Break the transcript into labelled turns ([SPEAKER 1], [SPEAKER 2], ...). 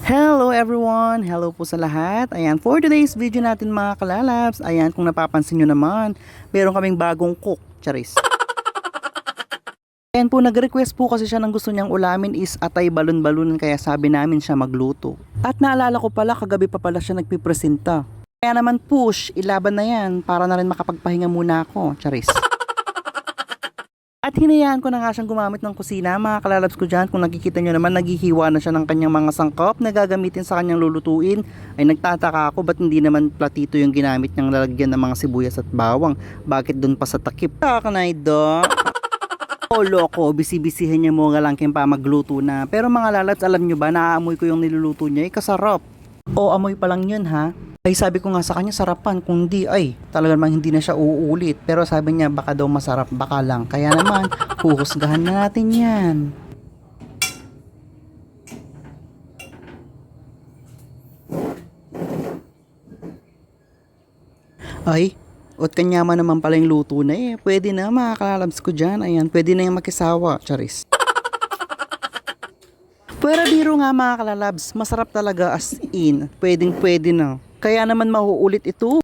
[SPEAKER 1] Hello everyone! Hello po sa lahat. Ayan, for today's video natin mga kalalabs, ayan, kung napapansin nyo naman, meron kaming bagong cook, charis. Ayan po, nag-request po kasi siya ng gusto niyang ulamin is atay balon-balon, kaya sabi namin siya magluto. At naalala ko pala, kagabi pa pala siya nagpipresenta. Kaya naman push, ilaban na yan, para na rin makapagpahinga muna ako, charis. At hinayaan ko na nga siyang gumamit ng kusina, mga kalalabs ko dyan. Kung nakikita nyo naman, naghihiwa na siya ng kanyang mga sangkap na gagamitin sa kanyang lulutuin. Ay nagtataka ako, ba't hindi naman platito yung ginamit niyang lalagyan ng mga sibuyas at bawang? Bakit dun pa sa takip? Kakanay do. Oh loko, bisi-bisihin niya mo nga lang pa magluto na. Pero mga lalabs, alam nyo ba, naaamoy ko yung niluluto niya, ay kasarap. O amoy pa lang yun ha. Ay sabi ko nga sa kanya sarapan, kung di ay talaga namang hindi na siya uulit. Pero sabi niya baka daw masarap, baka lang. Kaya naman huhusgahan na natin yan. Ay, ot kanyama naman pala yung luto na eh. Pwede na mga kalalabs ko dyan. Ayan, pwede na yung makisawa, charis. Pero biro nga mga kalalabs, masarap talaga as in. Pwedeng pwede na. Kaya naman mauulit ito.